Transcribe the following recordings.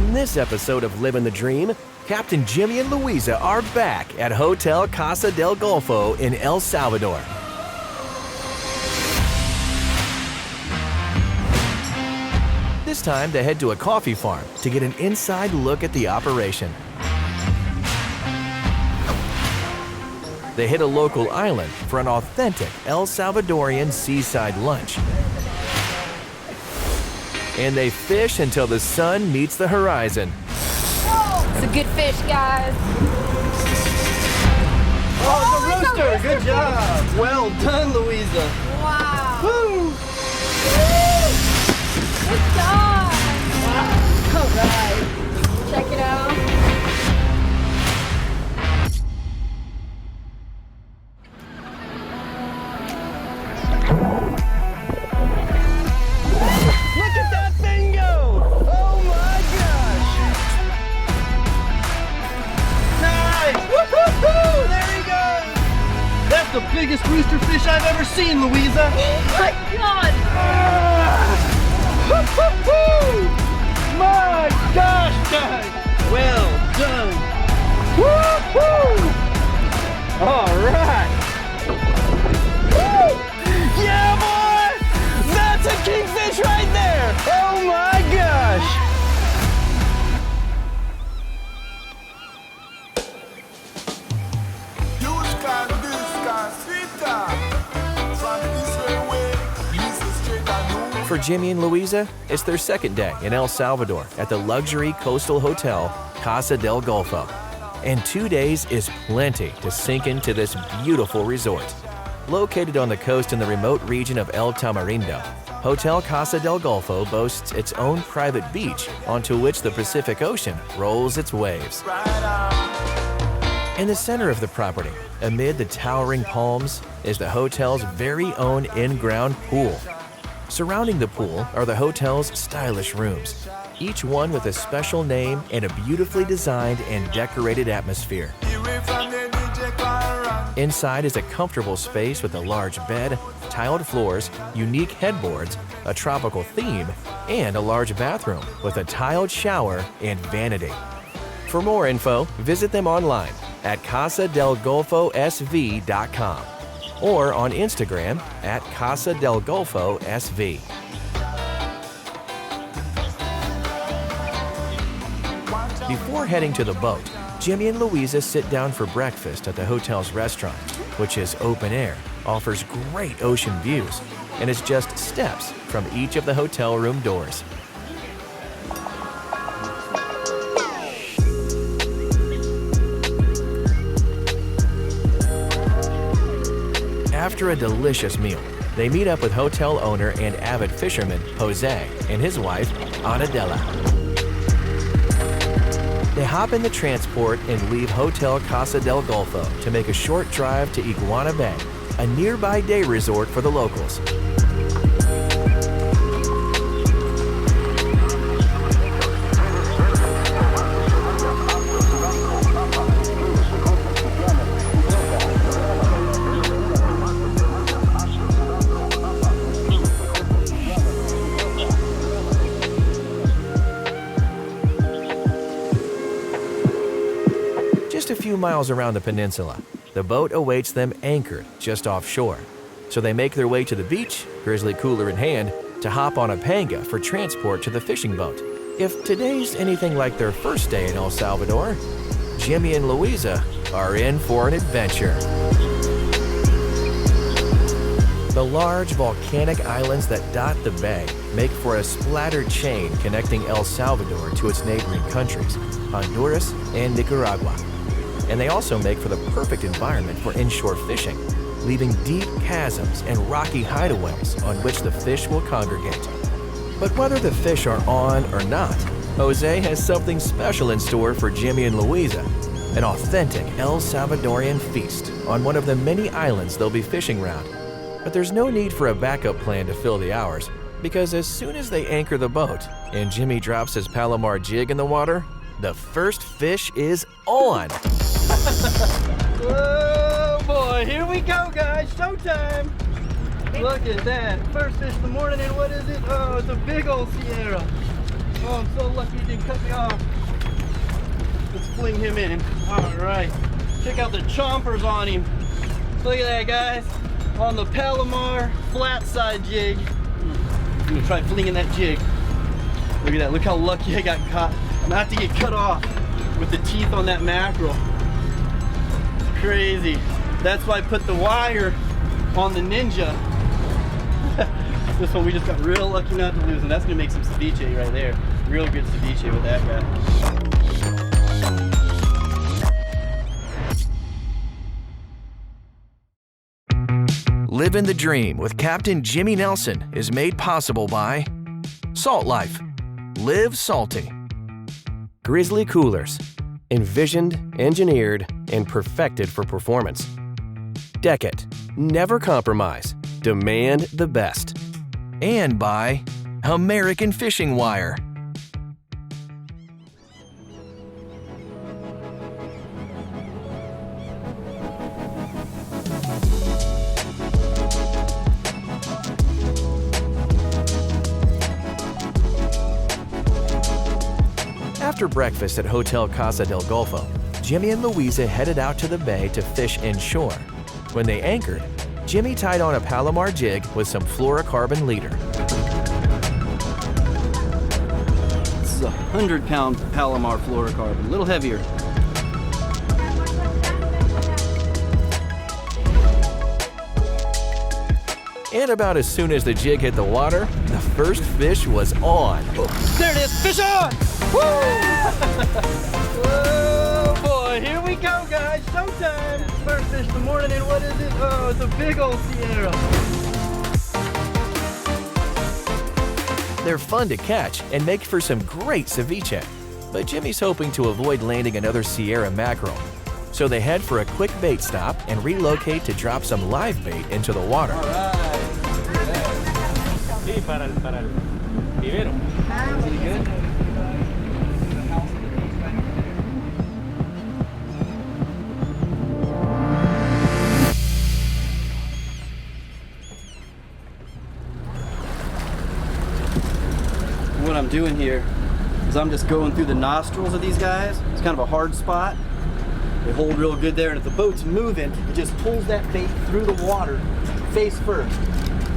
On this episode of Living the Dream, Captain Jimmy and Louisa are back at Hotel Casa del Golfo in El Salvador. This time they head to a coffee farm to get an inside look at the operation. They hit a local island for an authentic El Salvadorian seaside lunch. And they fish until the sun meets the horizon. It's a good fish, guys. Oh, it's a rooster! Good job! Well done, Louisa. Wow. Woo! Good job. Wow. All right. Check it out. Look at that thing go! Oh my gosh! Nice! Woo-hoo-hoo! There he goes! That's the biggest rooster fish I've ever seen, Louisa! Oh my God! Woo-hoo-hoo! My gosh, guys! Well done! Woo-hoo! All right! Woo! Yeah, boy! That's a kingfish right there! Oh my gosh! For Jimmy and Louisa, it's their second day in El Salvador at the luxury coastal hotel Casa del Golfo. And 2 days is plenty to sink into this beautiful resort. Located on the coast in the remote region of El Tamarindo, Hotel Casa del Golfo boasts its own private beach onto which the Pacific Ocean rolls its waves. In the center of the property, amid the towering palms, is the hotel's very own in-ground pool. Surrounding the pool are the hotel's stylish rooms, each one with a special name and a beautifully designed and decorated atmosphere. Inside is a comfortable space with a large bed, tiled floors, unique headboards, a tropical theme, and a large bathroom with a tiled shower and vanity. For more info, visit them online at casadelgolfosv.com or on Instagram at Casa del Golfo SV. Before heading to the boat, Jimmy and Louisa sit down for breakfast at the hotel's restaurant, which is open air, offers great ocean views, and is just steps from each of the hotel room doors. After a delicious meal, they meet up with hotel owner and avid fisherman Jose and his wife, Anadela. They hop in the transport and leave Hotel Casa del Golfo to make a short drive to Iguana Bay, a nearby day resort for the locals. Just a few miles around the peninsula, the boat awaits them anchored just offshore. So they make their way to the beach, grizzly cooler in hand, to hop on a panga for transport to the fishing boat. If today's anything like their first day in El Salvador, Jimmy and Louisa are in for an adventure. The large volcanic islands that dot the bay make for a splattered chain connecting El Salvador to its neighboring countries, Honduras and Nicaragua. And they also make for the perfect environment for inshore fishing, leaving deep chasms and rocky hideaways on which the fish will congregate. But whether the fish are on or not, Jose has something special in store for Jimmy and Louisa, an authentic El Salvadorian feast on one of the many islands they'll be fishing round. But there's no need for a backup plan to fill the hours, because as soon as they anchor the boat and Jimmy drops his Palomar jig in the water, the first fish is on! Oh boy, here we go, guys. Showtime. Look at that. First fish in the morning, and what is it? Oh, it's a big old Sierra. Oh, I'm so lucky he didn't cut me off. Let's fling him in. All right. Check out the chompers on him. Look at that, guys. On the Palomar flat side jig. I'm gonna try flinging that jig. Look at that. Look how lucky I got caught. I'm gonna have to get cut off with the teeth on that mackerel. It's crazy. That's why I put the wire on the Ninja. This one we just got real lucky not to lose, and that's gonna make some ceviche right there. Real good ceviche with that guy. Living the Dream with Captain Jimmy Nelson is made possible by Salt Life. Live salty. Grizzly Coolers. Envisioned, engineered, and perfected for performance. Deck-It. Never compromise. Demand the best. And by American Fishing Wire. After breakfast at Hotel Casa Del Golfo, Jimmy and Louisa headed out to the bay to fish inshore. When they anchored, Jimmy tied on a Palomar jig with some fluorocarbon leader. This is a 100-pound Palomar fluorocarbon, a little heavier. And about as soon as the jig hit the water, the first fish was on. There it is, fish on! Woo! Oh boy, here we go, guys, showtime! First fish of the morning, and what is it? Oh, it's a big old Sierra. They're fun to catch and make for some great ceviche. But Jimmy's hoping to avoid landing another Sierra mackerel. So they head for a quick bait stop and relocate to drop some live bait into the water. All right. Sí, para el vivero. Is it good? What I'm doing here is I'm just going through the nostrils of these guys. It's kind of a hard spot. They hold real good there, and if the boat's moving, it just pulls that bait through the water face first.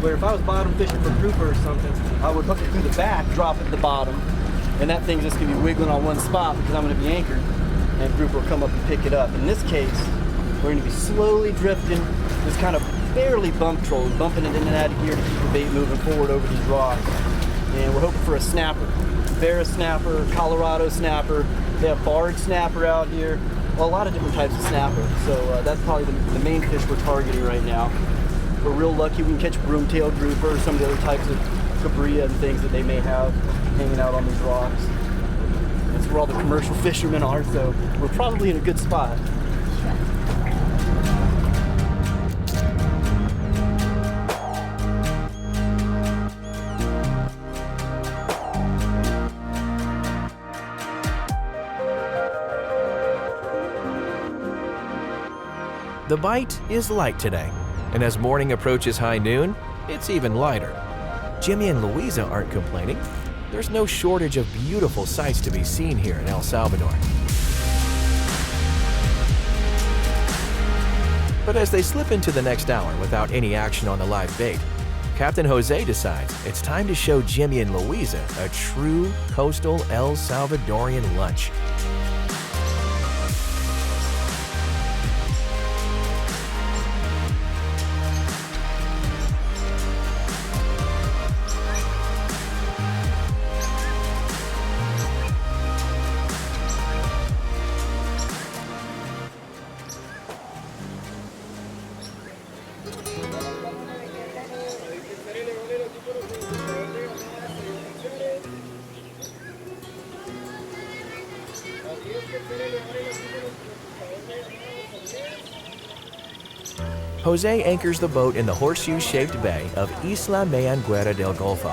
Where if I was bottom fishing for grouper or something, I would hook it through the back, drop it at the bottom, and that thing's just gonna be wiggling on one spot because I'm gonna be anchored, and grouper will come up and pick it up. In this case, we're gonna be slowly drifting, just kind of barely bump trolling, bumping it in and out of gear to keep the bait moving forward over these rocks. And we're hoping for a snapper. Vera snapper, Colorado snapper, they have barred snapper out here. Well, a lot of different types of snapper. So that's probably the main fish we're targeting right now. We're real lucky we can catch broomtail grouper or some of the other types of cabria and things that they may have hanging out on these rocks. That's where all the commercial fishermen are, so we're probably in a good spot. The bite is light today, and as morning approaches high noon, it's even lighter. Jimmy and Louisa aren't complaining. There's no shortage of beautiful sights to be seen here in El Salvador. But as they slip into the next hour without any action on the live bait, Captain Jose decides it's time to show Jimmy and Louisa a true coastal El Salvadorian lunch. Jose anchors the boat in the horseshoe-shaped bay of Isla Mayanguera del Golfo,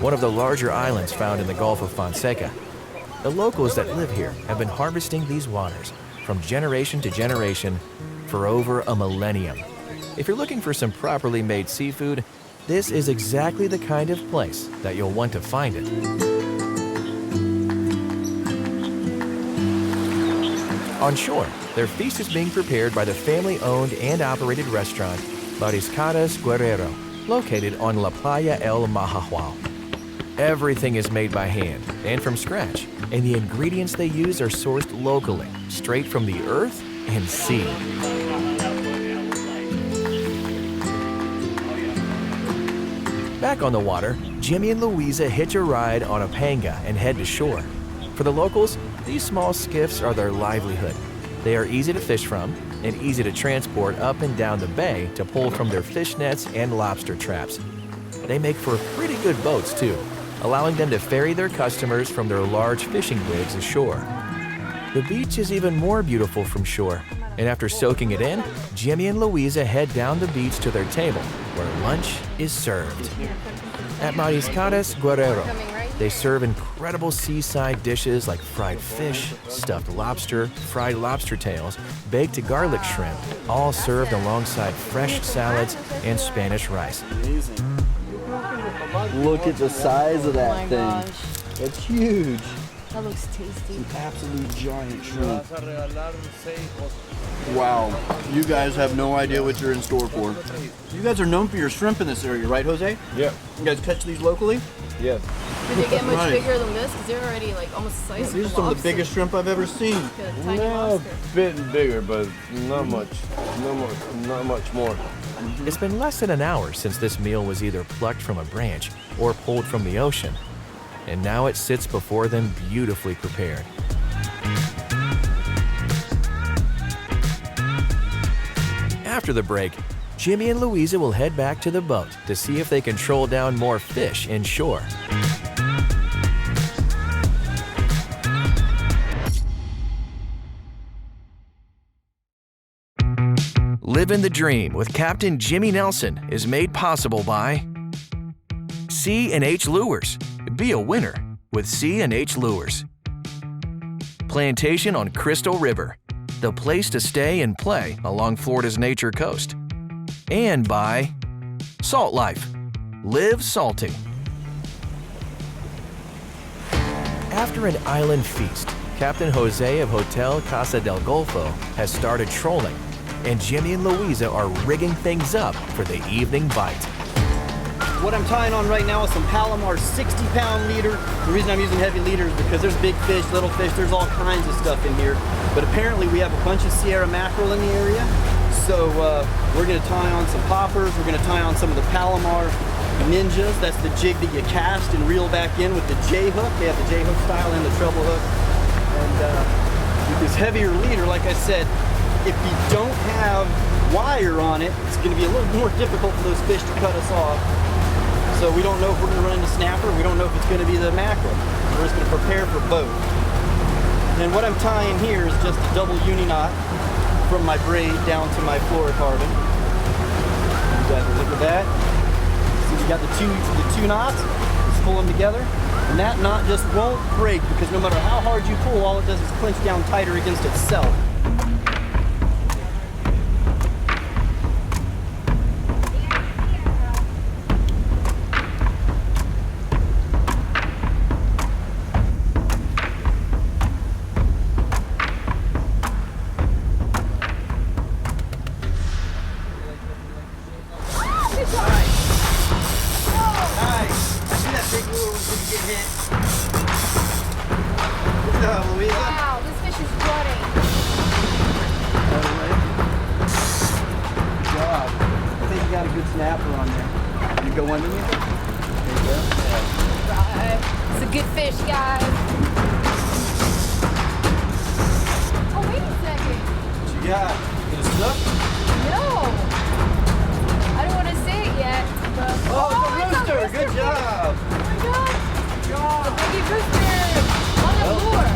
one of the larger islands found in the Gulf of Fonseca. The locals that live here have been harvesting these waters from generation to generation for over a millennium. If you're looking for some properly made seafood, this is exactly the kind of place that you'll want to find it. On shore, their feast is being prepared by the family-owned and operated restaurant Mariscadas Guerrero, located on La Playa El Mahahual. Everything is made by hand and from scratch, and the ingredients they use are sourced locally, straight from the earth and sea. Back on the water, Jimmy and Louisa hitch a ride on a panga and head to shore. For the locals, these small skiffs are their livelihood. They are easy to fish from and easy to transport up and down the bay to pull from their fish nets and lobster traps. They make for pretty good boats too, allowing them to ferry their customers from their large fishing rigs ashore. The beach is even more beautiful from shore, and after soaking it in, Jimmy and Louisa head down the beach to their table, where lunch is served. At Mariscadas Guerrero, they serve incredible seaside dishes like fried fish, stuffed lobster, fried lobster tails, baked garlic shrimp, all served alongside fresh salads and Spanish rice. Amazing. Look at the size of that thing. Gosh. It's huge. That looks tasty. An absolute giant shrimp. Wow. You guys have no idea what you're in store for. You guys are known for your shrimp in this area, right, Jose? Yeah. You guys catch these locally? Yes. Did they get much Right. bigger than this? Because they're already like almost the size These are of a some of the lobster. biggest shrimp I've ever seen. Look at a tiny No, lobster. bit bigger, but not much. Not much more. It's been less than an hour since this meal was either plucked from a branch or pulled from the ocean, and now it sits before them beautifully prepared. After the break, Jimmy and Louisa will head back to the boat to see if they can troll down more fish inshore. Living the Dream with Captain Jimmy Nelson is made possible by C&H Lures. Be a winner with C&H Lures. Plantation on Crystal River, the place to stay and play along Florida's nature coast. And by Salt Life. Live salty. After an island feast, Captain Jose of Hotel Casa Del Golfo has started trolling, and Jimmy and Louisa are rigging things up for the evening bite. What I'm tying on right now is some Palomar 60-pound leader. The reason I'm using heavy leader is because there's big fish, little fish, there's all kinds of stuff in here. But apparently we have a bunch of Sierra mackerel in the area. So we're gonna tie on some poppers, we're gonna tie on some of the Palomar ninjas. That's the jig that you cast and reel back in with the J-hook. They have the J-hook style and the treble hook. And with this heavier leader, like I said, if you don't have wire on it, it's gonna be a little more difficult for those fish to cut us off. So we don't know if we're gonna run into snapper, we don't know if it's gonna be the mackerel. We're just gonna prepare for both. And what I'm tying here is just a double uni knot from my braid down to my fluorocarbon. You guys will look at that. So you got the two knots, just pull them together. And that knot just won't break because no matter how hard you pull, all it does is clinch down tighter against itself. Wow, this fish is floating. Good job. I think you got a good snapper on there. You go underneath it? There you go. Yeah. It's a good fish, guys. Oh, wait a second. What you got? Get it stuck? No. I don't want to say it yet, but... Oh, it's a rooster! Good job! Oh my God. Good job. A baby rooster. On the lure.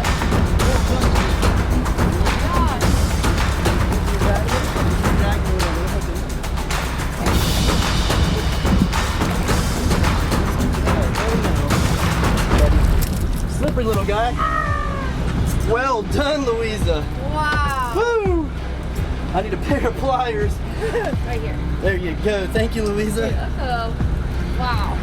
Slippery little guy. Well done, Louisa. Wow. Woo! I need a pair of pliers. Right here. There you go. Thank you, Louisa. Wow.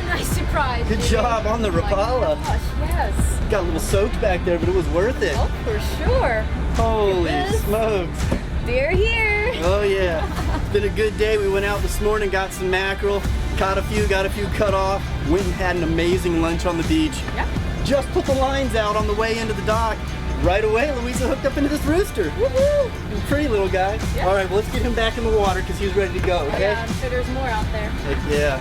nice surprise. Good dude. job on the Oh my Rapala. gosh, yes. Got a little soaked back there, but it was worth it. Oh, for sure. Holy this. smokes. They're here. Oh yeah. It's been a good day. We went out this morning, got some mackerel, caught a few, got a few cut off, went and had an amazing lunch on the beach. Yep. Just put the lines out on the way into the dock. Right away, Louisa hooked up into this rooster. Woohoo! Pretty little guy. Yep. All right, well, let's get him back in the water because he's ready to go, okay? Yeah, I'm sure there's more out there. Heck yeah.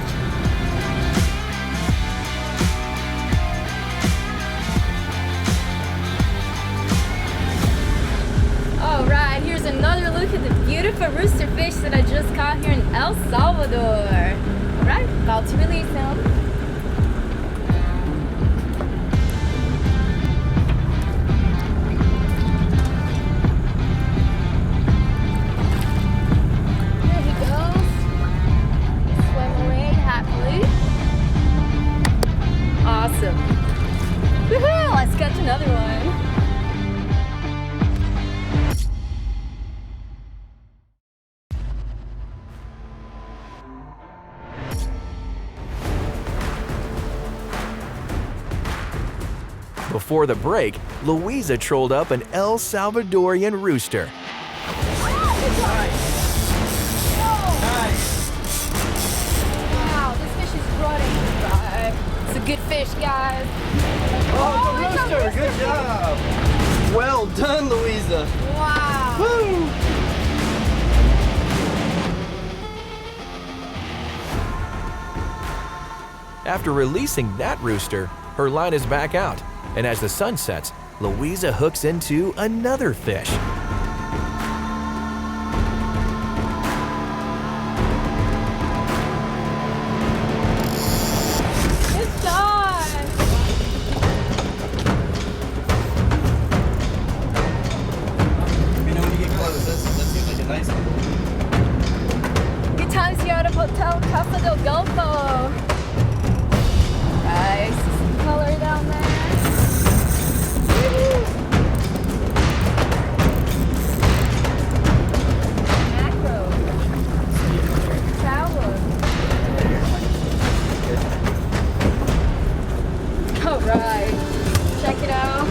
Alright, here's another look at the beautiful rooster fish that I just caught here in El Salvador. Alright, about to release him. There he goes. Swim away happily. Awesome. Woohoo! Let's catch another one. Before the break, Louisa trolled up an El Salvadorian rooster. Wow, this fish is running. It's a good fish, guys. Oh, it's it's a a rooster. Good job. Well done, Louisa. Wow. Woo! After releasing that rooster, her line is back out, and as the sun sets, Louisa hooks into another fish. Good job. Let me know when you get close. That seems like a nice one. Good times here at Hotel Casa Del Golfo. Nice. Some color down there. Woo-hoo. Macro. Tower. All right. Check it out.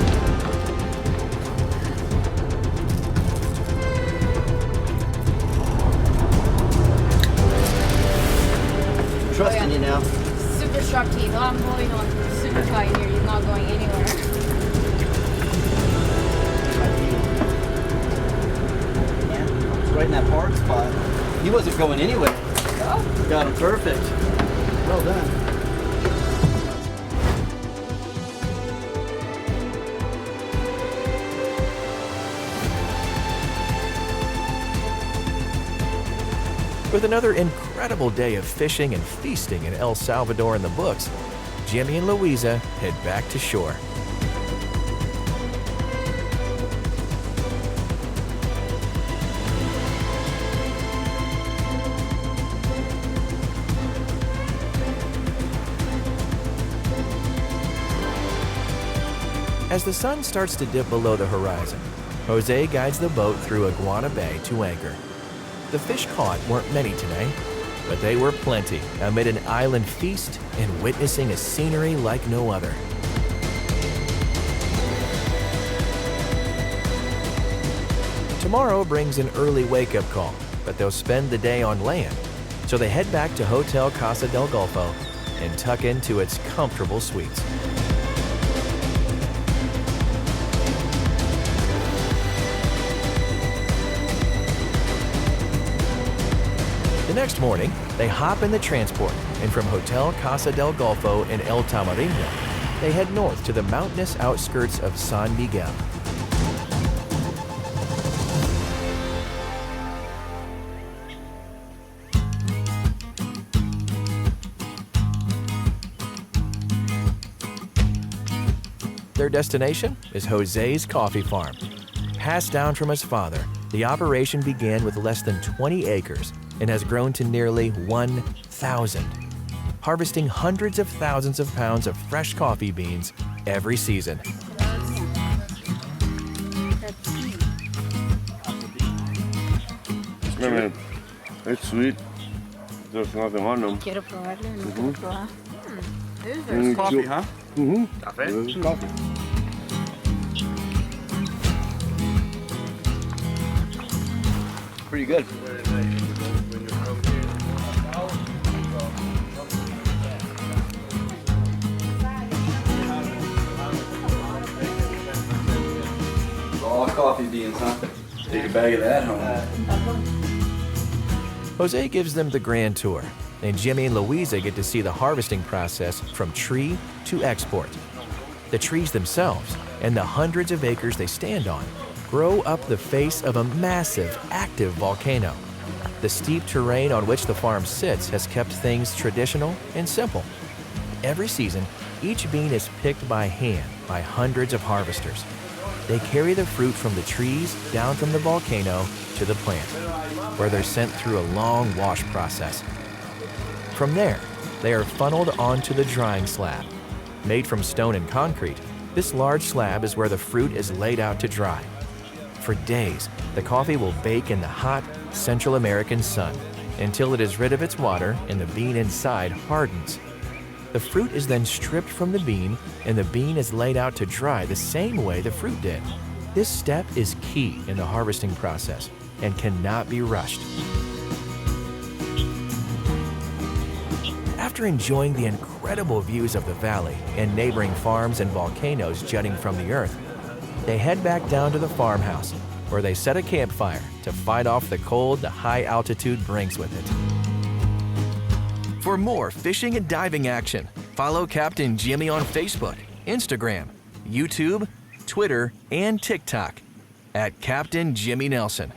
Trusting you now. Super sharp teeth. Oh, I'm holding on super tight here. He's not going anywhere. Yeah, it's right in that hard spot. He wasn't going anywhere. Oh. Got him perfect. Well done. With another incredible day of fishing and feasting in El Salvador in the books, Jimmy and Louisa head back to shore. As the sun starts to dip below the horizon, Jose guides the boat through Iguana Bay to anchor. The fish caught weren't many today, but they were plenty amid an island feast and witnessing a scenery like no other. Tomorrow brings an early wake-up call, but they'll spend the day on land, so they head back to Hotel Casa del Golfo and tuck into its comfortable suites. The next morning, they hop in the transport, and from Hotel Casa del Golfo in El Tamarindo, they head north to the mountainous outskirts of San Miguel. Their destination is Jose's coffee farm. Passed down from his father, the operation began with less than 20 acres and has grown to nearly 1,000, harvesting hundreds of thousands of pounds of fresh coffee beans every season. It's sweet. There's nothing on them. Quiero probarlo, no quiero probar. These are Coffee, huh? This is coffee. Pretty good. All coffee beans, huh? Take a bag of that home. Jose gives them the grand tour, and Jimmy and Louisa get to see the harvesting process from tree to export. The trees themselves and the hundreds of acres they stand on grow up the face of a massive, active volcano. The steep terrain on which the farm sits has kept things traditional and simple. Every season, each bean is picked by hand by hundreds of harvesters. They carry the fruit from the trees down from the volcano to the plant, where they're sent through a long wash process. From there, they are funneled onto the drying slab. Made from stone and concrete, this large slab is where the fruit is laid out to dry. For days, the coffee will bake in the hot Central American sun until it is rid of its water and the bean inside hardens. The fruit is then stripped from the bean and the bean is laid out to dry the same way the fruit did. This step is key in the harvesting process and cannot be rushed. After enjoying the incredible views of the valley and neighboring farms and volcanoes jutting from the earth, they head back down to the farmhouse, where they set a campfire to fight off the cold the high altitude brings with it. For more fishing and diving action, follow Captain Jimmy on Facebook, Instagram, YouTube, Twitter, and TikTok at Captain Jimmy Nelson.